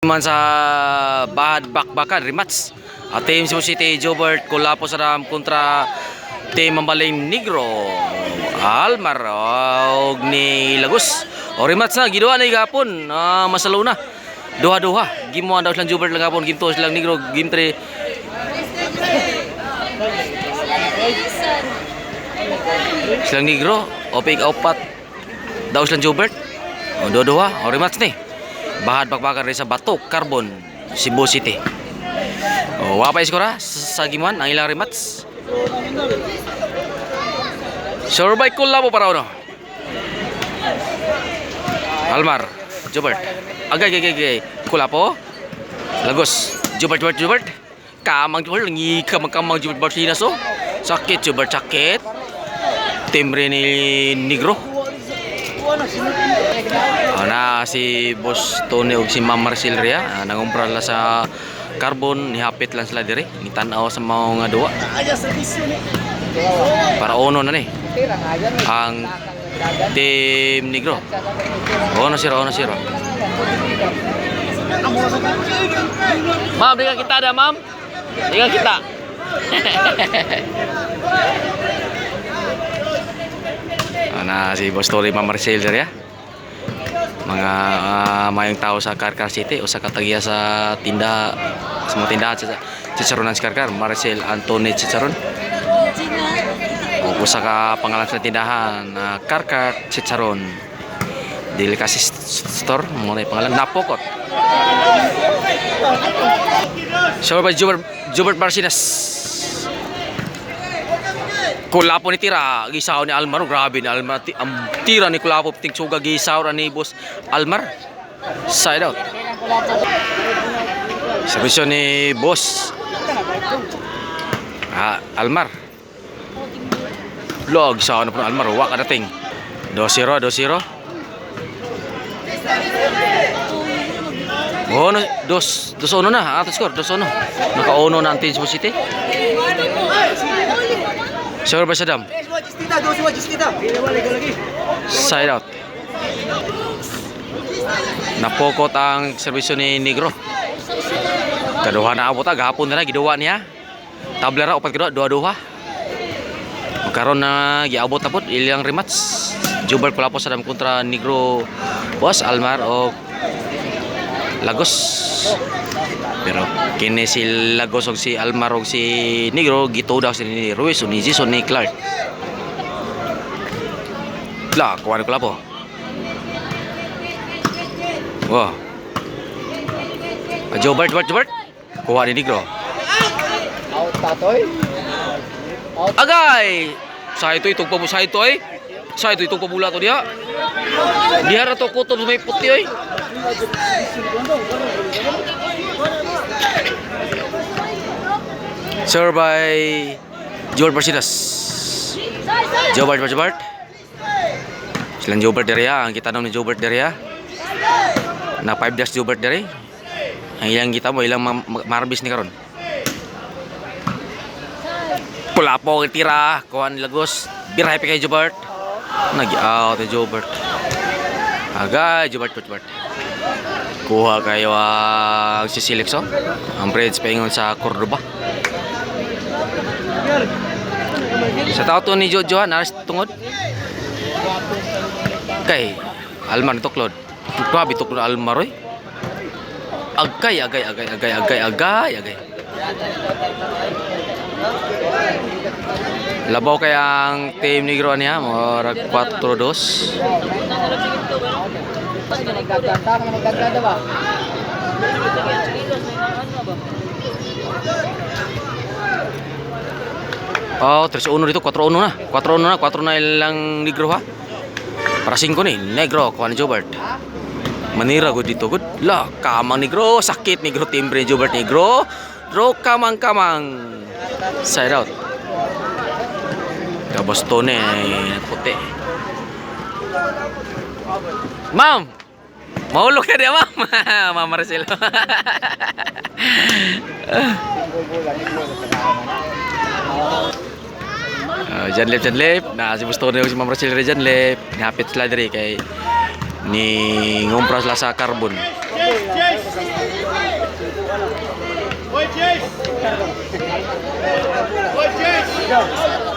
Man sa Bahad Bakbakan rematch team Cebu City Jobert kulapo sa ram kontra team Mambaling Negro Almar og ni Lagos o rematch na giduha na gapon masalo na duha-duha gimuan daw silang Jobert lang gapon game 2 silang Negro game 3 silang Negro o pick upat daw silang Jobert o duha-duha o rematch ni Bahad Bakbakan rin sa Batok Carbon Cebu City. O wapay skora sa gimuan ang ilang rematch. Sure bike kula po para uno. Almar Jobert. Agay kula po. Lagos Jobert kamang Jobert langi kamang Jobert Barcina so. Sakit Jobert sakit. Timbre ni Negro. Na si Boss Tony ug si Ma'am Marcel Ria nangumpra la sa Carbon nihapit lang sila dire ngitanaw sa mga duwa para uno na ni ang team Negro ono sira ma'am di ka kita ada ma'am di ka kita na si Boss Tony Ma'am Marcel Ria mga mayang tao sa Karkar City o sa katagiya sa tinda sa mga tindahan sa Chicharonan sa Karkar Marcel Anthony Chicharon o sa ka pangalan sa tindahan Karkar Chicharon Delicacy Store muna yung pangalan Napokot sure by Jobert Barcinas Kulapo ni tira gisaw ni Almar grabe ni Almar ang tira ni Kulapo ting suga gisaw ra ni Boss Almar side out servisyo ni Boss Almar log gisaw na po Almar wa ka dating 2-0 oh no 2-1 na ato score 2-1 naka-uno na ang Team Cebu City Sure ba Saddam? Side out. Napokot ang serbisyo ni Negro. Kaduha na abot gahapon na giduwa niya. Tabla ra upat kedua duha-duha. Magkaron na giabot na pod ilang rematch. Jobert kulapo sa kontra Negro Boss Almar o Lagos. Pero kini si Lagos og si Almar og si Negro gituda si ni Ruiz ni Jason ni Clark. La kuan ko lapo. Wah. Jobert. Kuha ni Negro. Out tatoy. Agay. Sa ito itong pabusay to ay. Sa ito itong pabula to dia. Dia ra to kutob may puti oy. Sir by Jobert Barcinas. Jobert. Silang Jobert dari ang kita ni Jobert dari na 5 dash Jobert dari. Ang ilang kita mo ilang marbis ni karon. Kulapo tira kuan Lagos. Biray pa kay Jobert. Nagi-out ni Jobert. Agay Jobert. Kuha kayo ang si Silixo. Ang Breds paingon sa Cordoba. Sa tao to ni Jojo naras tungod. Kay Almar tuklod. Grabe tuklod Almar oy. Agay. Labaw kay ang team Negro niya murag 4-2. Oh, 3-1 dito, 4-1 na. 4 na ilang Negro ha. Para 5 ni Negro kuha ni Jobert. Manira gud dito gud. La, kamang Negro, sakit Negro timbre Jobert Negro. Draw kamang. Side out. Tapos Tone puti. Ma'am. Mahulog ka dia, Ma'am. Ma'am Marcelo. Janlep na si Bustone si Ma'am Marcel Janlep nihapit sila diri kay Ni ngumpras la sa carbon.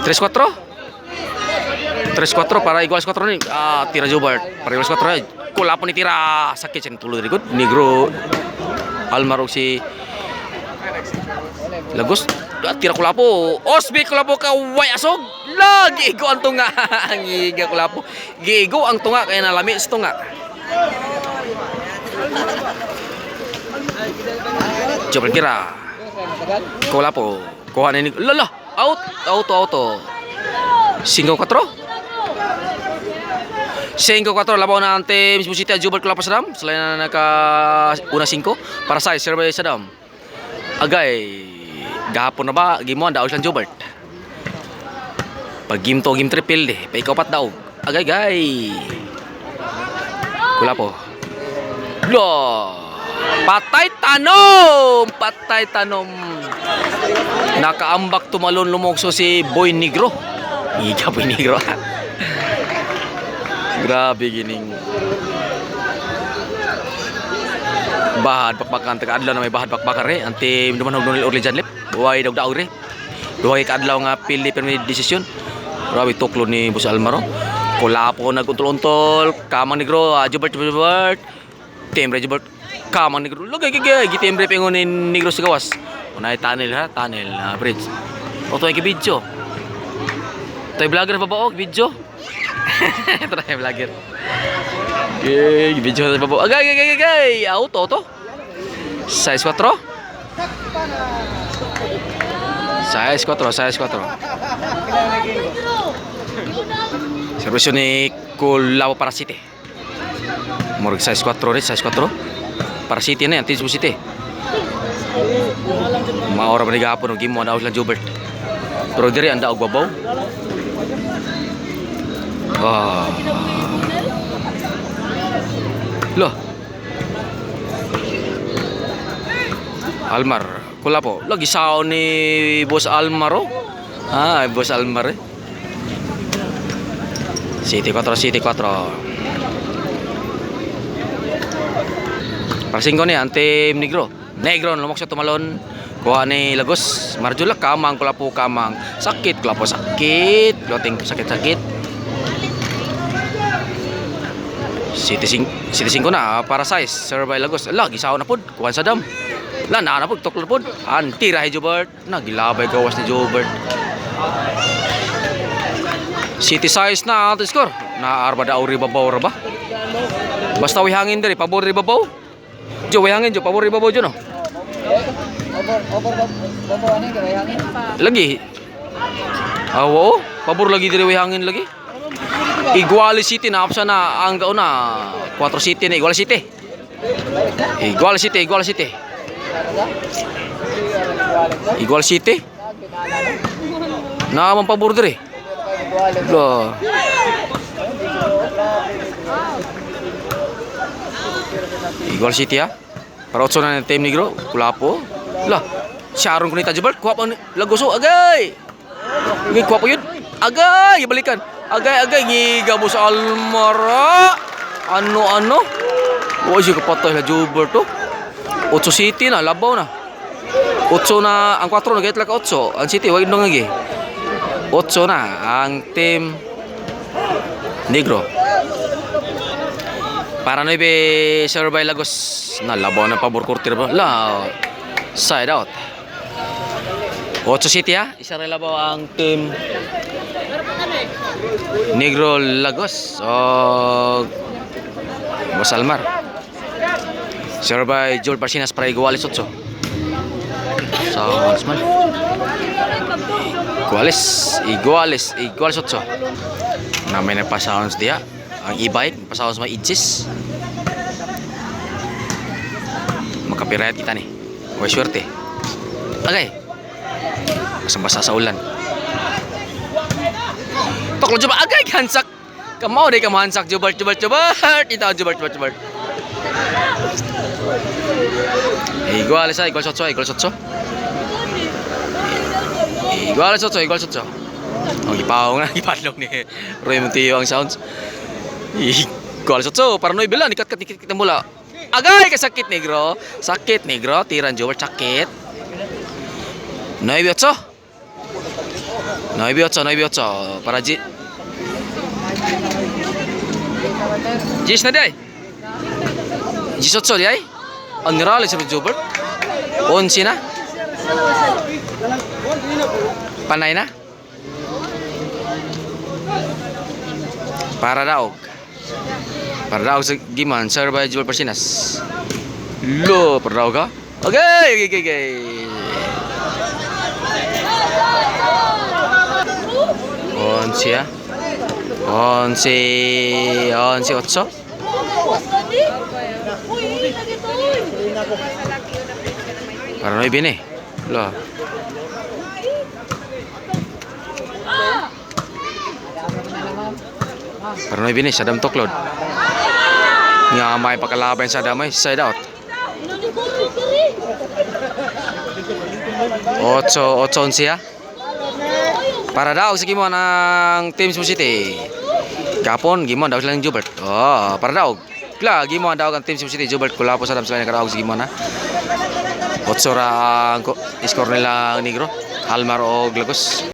Tres cuatro. 3-4 para igual 4 ni. Tira Jobart. Para igual 4. Kula po ni tira. Sakit siya tulo dari good. Negro Almar og si Lagos. Tira kula po. Osby kula po ka way asog. Lagi go ang tunga. Giga kula po. Gigo ang tunga kay nalami sa tunga. Jobart kira. Kula po. Kuha na ni. Lala. Auto. 5-4. 5-4 labaw na ante mismo City Jubal Club Sadam selain na naka una 5 para sa survey Sadam agay gahapon na ba gimuan daw siyang Jubal pag game 3 de pa ikaw pat daw agay kula po lo patay tanom nakaambak tumalon lumokso si Boy Negro Boy Negro grabe gining bahad pakpakan taga adlaw na may bahad pakpakan re anti duman og Orly Janlip buhay daog re duhay ka adlaw nga pili permi desisyon grabe tuklo ni Boss Almaro kula po naguntol-untol kamang Negro Jubert timbre Jubert kamang Negro lagay gitimbre pingon ni Negro sa gawas unay tunnel bridge oto ay video tay vlogger pa ba og video ito na yung vlogger. Video na babo. Agay. Auto. Size 4. Servisyo ni Kulao para City. Murag size 4 rin. Para City na yan. Tinsmo City. Maora ba nagahapon. Game mo na lang Jubert. Pero diri anda og babaw. Loh. Almar, kula po. Lagi sao ni Boss Almaro. Boss Almar eh. City 4. Parsing ko ni ante Negro lumok sa tumalon. Kuha ni Lagos. Marjula kamang kula po kamang. Sakit kula po sakit. Loting sakit. City 5 na para size Survey Lagos lagi sao na pod kuan sa dam na pod tuklo pod anti rahi Jobert nagilabay gawas ni Jobert City size na ato score na arba daw ribabaw ra ba basta wihangin diri pabor ribabaw jo wihangin jo pabor ribabaw jo no Over ani kay hangin. Lagi. Awo, pabor lagi diri wihangin lagi. Igual City na option na ang gauna 4 City na Igual City. Igual City. Na man pabor diri. Lo. Igual City ya. Para otso na ng team Negro, Kulapo. Lah, Sharon kunita jebal, kuha pa lagoso agay. Gi kuha pa yun. Agay, ibalikan. Agay ngiga mo sa Almara. Ano? Wa siya kapatay na jubber to. 8 City na, labaw na. 8 na, ang 4 na gayat lang ka 8. Ang City, wag nung lagi. 8 na, ang team Negro. Para na ibe Survey Lagos na labaw ng pabor kurtir ba? La, side out. 8 City ha, isa rin labaw ang team Negro Lagos o Boss Almar. Survey Joel Parsinas para igualis 8. So, Hansman. Igualis 8. Na may nagpa-sounds diya. Ang e-bike, nagpa-sounds mga inches. Makapirayat kita nih. Huwag swerte. Agay. Basang-basa sa ulan. Toklo coba agay hansak. Kamao deh kamu hansak jubart. Ito jubart. Igual 8. Ang ipaw nga, ipadlong ni Roy Montillo ang sounds. Gol so paranoy bilang dikat kita mula. Agay ka sakit negro. Sakit negro, tiran Jobert sakit. 9-8. 9-8 para Jis na day. Jisotso day. Ang nirali si Jobert. 11 na. Panay na. Para daog sa giman serve by Joel Persinas. Lo, para daog ka? Okay. 11-8. Para no ibini. Lo. Para no ibini sa Adam Toklod. Nga may pagkalaban sa damay side out. 8-11 para daw sa gimon ng Team Cebu City. Gapon gimon daw sila ng Jubert. Oh, para daw. Kla gimon daw ang Team Cebu City Jubert kula po sa dam sila kadaog sa gimon ha. 8 ra ang score nila Negro, Almar o Glagos.